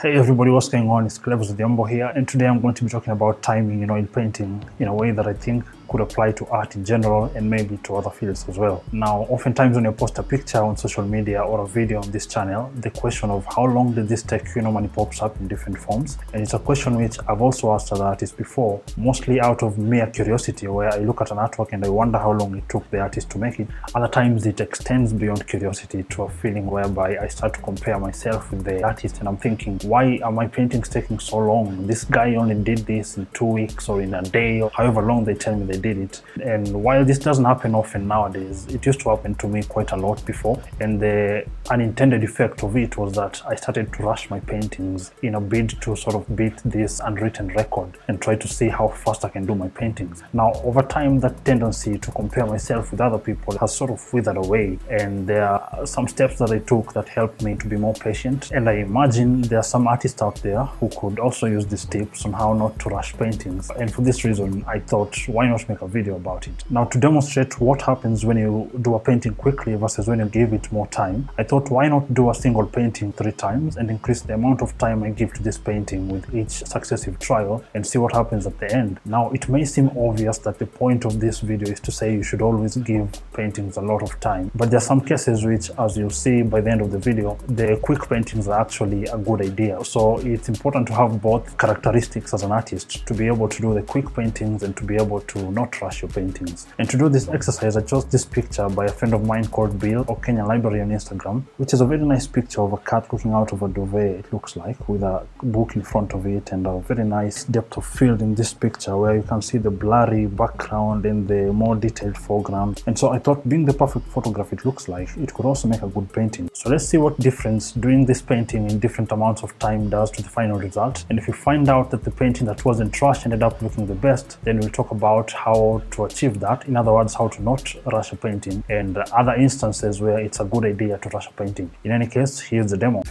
Hey everybody, what's going on? It's Clevs Odhiambo here, and today I'm going to be talking about timing in oil painting in a way that I think could apply to art in general and maybe to other fields as well. Now, oftentimes when you post a picture on social media or a video on this channel, the question of how long did this take you normally pops up in different forms, and it's a question which I've also asked other artists before, mostly out of mere curiosity, where I look at an artwork and I wonder how long it took the artist to make it. Other times it extends beyond curiosity to a feeling whereby I start to compare myself with the artist and I'm thinking, why are my paintings taking so long? This guy only did this in 2 weeks or in a day, or however long they tell me they did it. And while this doesn't happen often nowadays, it used to happen to me quite a lot before, and the unintended effect of it was that I started to rush my paintings in a bid to sort of beat this unwritten record and try to see how fast I can do my paintings. Now, over time, that tendency to compare myself with other people has sort of withered away, and there are some steps that I took that helped me to be more patient, and I imagine there are some artists out there who could also use these tips on how not to rush paintings. And for this reason, I thought, why not make a video about it? Now, to demonstrate what happens when you do a painting quickly versus when you give it more time, I thought, why not do a single painting 3 times and increase the amount of time I give to this painting with each successive trial and see what happens at the end. Now, it may seem obvious that the point of this video is to say you should always give paintings a lot of time, but there are some cases which, as you'll see by the end of the video, the quick paintings are actually a good idea. So it's important to have both characteristics as an artist, to be able to do the quick paintings and to be able to not rush your paintings. And to do this exercise, I chose this picture by a friend of mine called Bill, or Kenya Library on Instagram, which is a very nice picture of a cat looking out of a duvet, it looks like, with a book in front of it, and a very nice depth of field in this picture where you can see the blurry background and the more detailed foreground. And so I thought, being the perfect photograph it looks like, it could also make a good painting. So let's see what difference doing this painting in different amounts of time does to the final result. And if you find out that the painting that wasn't rushed ended up looking the best, then we'll talk about how to achieve that. In other words, how to not rush a painting, and other instances where it's a good idea to rush a painting. In any case, here's the demo.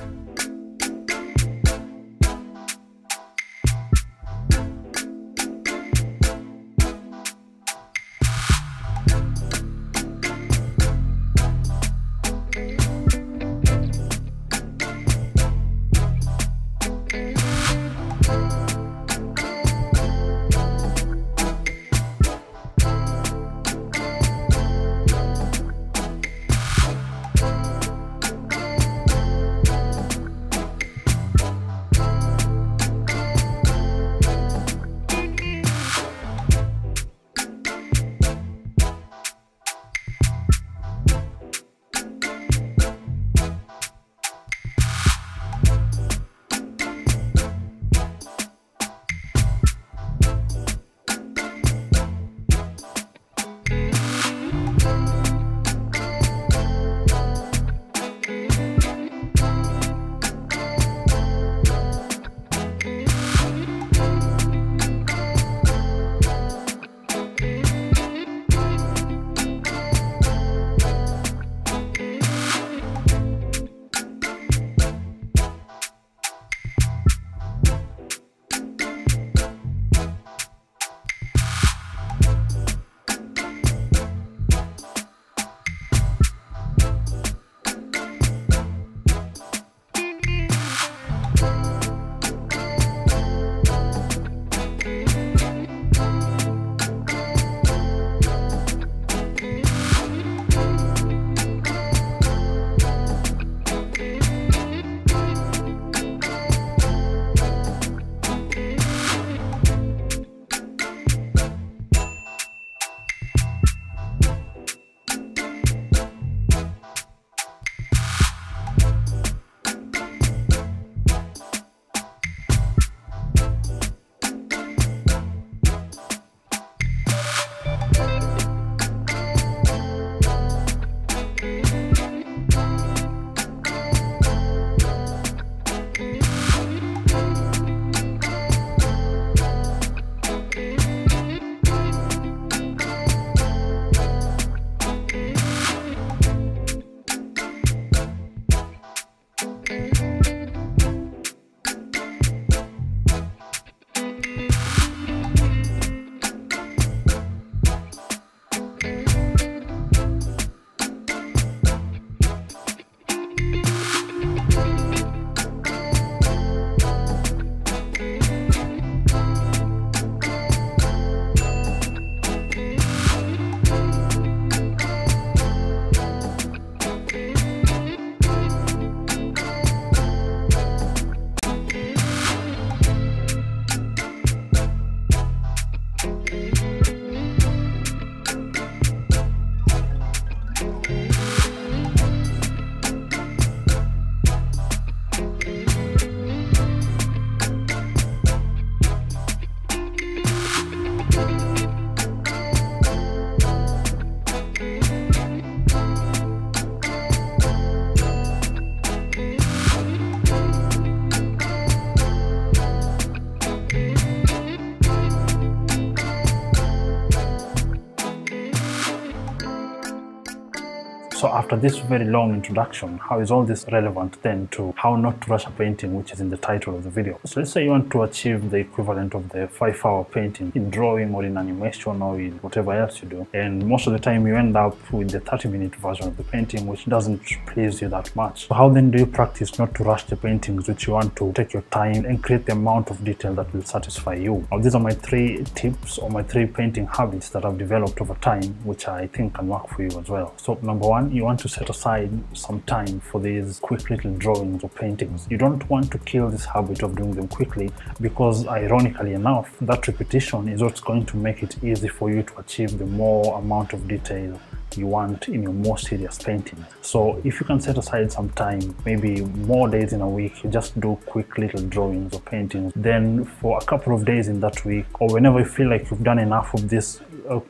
So after this very long introduction, how is all this relevant then to how not to rush a painting, which is in the title of the video? So let's say you want to achieve the equivalent of the 5-hour painting in drawing or in animation or in whatever else you do, and most of the time you end up with the 30-minute version of the painting, which doesn't please you that much. So how then do you practice not to rush the paintings, which you want to take your time and create the amount of detail that will satisfy you? Now, these are my 3 tips or my 3 painting habits that I've developed over time, which I think can work for you as well. So number 1, you want to set aside some time for these quick little drawings or paintings. You don't want to kill this habit of doing them quickly, because ironically enough, that repetition is what's going to make it easy for you to achieve the more amount of detail you want in your more serious painting. So if you can set aside some time, maybe more days in a week, you just do quick little drawings or paintings. Then for a couple of days in that week, or whenever you feel like you've done enough of these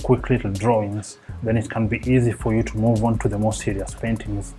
quick little drawings, then it can be easy for you to move on to the more serious paintings,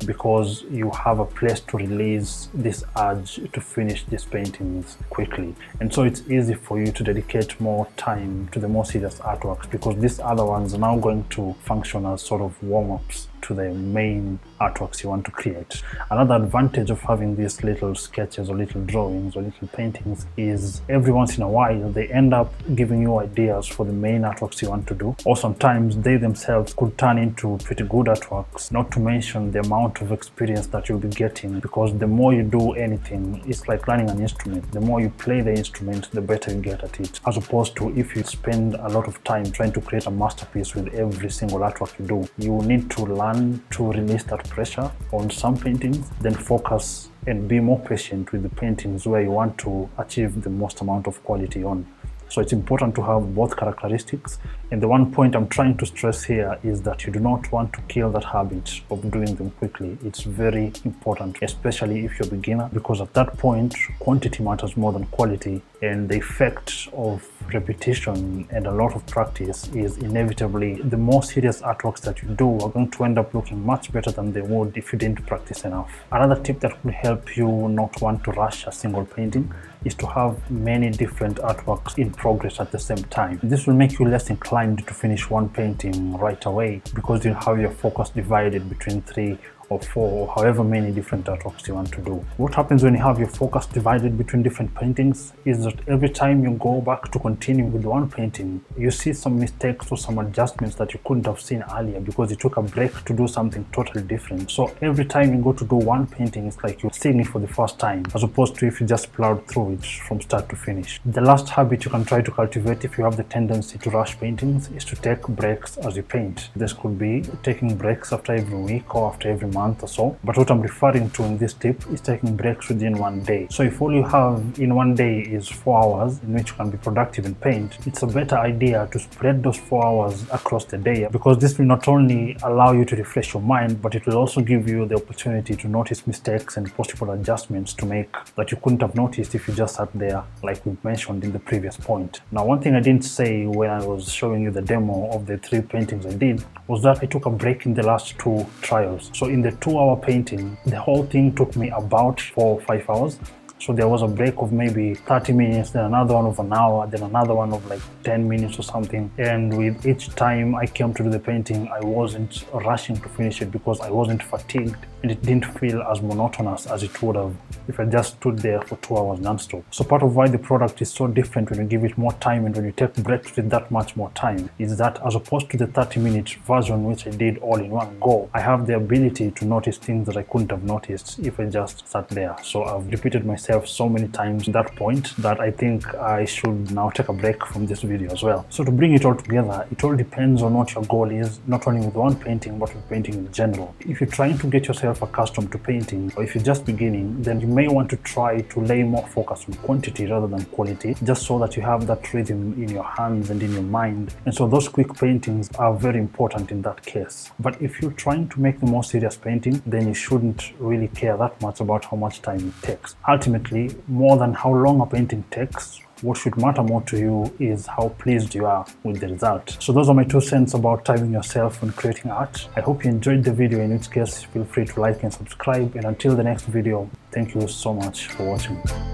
because you have a place to release this urge to finish these paintings quickly. And so it's easy for you to dedicate more time to the more serious artworks, because these other ones are now going to function as sort of warm-ups to the main artworks you want to create. Another advantage of having these little sketches or little drawings or little paintings is every once in a while they end up giving you ideas for the main artworks you want to do, or sometimes they themselves could turn into pretty good artworks, not to mention the amount of experience that you'll be getting, because the more you do anything, it's like learning an instrument. The more you play the instrument, the better you get at it, as opposed to if you spend a lot of time trying to create a masterpiece with every single artwork you do. You need to learn to release that pressure on some paintings, then focus and be more patient with the paintings where you want to achieve the most amount of quality on. So it's important to have both characteristics. And the one point I'm trying to stress here is that you do not want to kill that habit of doing them quickly. It's very important, especially if you're a beginner, because at that point, quantity matters more than quality. And the effect of repetition and a lot of practice is inevitably the more serious artworks that you do are going to end up looking much better than they would if you didn't practice enough. Another tip that could help you not want to rush a single painting is to have many different artworks in progress at the same time. This will make you less inclined to finish one painting right away, because you have your focus divided between 3 or 4 or however many different artworks you want to do. What happens when you have your focus divided between different paintings is that every time you go back to continue with one painting, you see some mistakes or some adjustments that you couldn't have seen earlier because you took a break to do something totally different. So every time you go to do one painting, it's like you're seeing it for the first time, as opposed to if you just plowed through it from start to finish. The last habit you can try to cultivate if you have the tendency to rush paintings is to take breaks as you paint. This could be taking breaks after every week or after every month or so, but what I'm referring to in this tip is taking breaks within one day. So if all you have in one day is 4 hours in which you can be productive and paint, it's a better idea to spread those 4 hours across the day, because this will not only allow you to refresh your mind, but it will also give you the opportunity to notice mistakes and possible adjustments to make that you couldn't have noticed if you just sat there, like we mentioned in the previous point. Now, one thing I didn't say when I was showing you the demo of the 3 paintings I did was that I took a break in the last 2 trials. So in the 2-hour painting, the whole thing took me about 4 or 5 hours. So there was a break of maybe 30 minutes, then another one of an hour, then another one of like 10 minutes or something. And with each time I came to do the painting, I wasn't rushing to finish it because I wasn't fatigued, and it didn't feel as monotonous as it would have if I just stood there for 2 hours non-stop. So part of why the product is so different when you give it more time and when you take breaks with that much more time is that, as opposed to the 30-minute version which I did all in one go, I have the ability to notice things that I couldn't have noticed if I just sat there. So I've repeated myself so many times at that point that I think I should now take a break from this video as well. So to bring it all together, it all depends on what your goal is, not only with one painting but with painting in general. If you're trying to get yourself accustomed to painting, or if you're just beginning, then you may want to try to lay more focus on quantity rather than quality, just so that you have that rhythm in your hands and in your mind. And so those quick paintings are very important in that case. But if you're trying to make the more serious painting, then you shouldn't really care that much about how much time it takes. Ultimately, more than how long a painting takes, what should matter more to you is how pleased you are with the result. So those are my 2 cents about timing yourself when creating art. I hope you enjoyed the video, in which case feel free to like and subscribe. And until the next video, thank you so much for watching.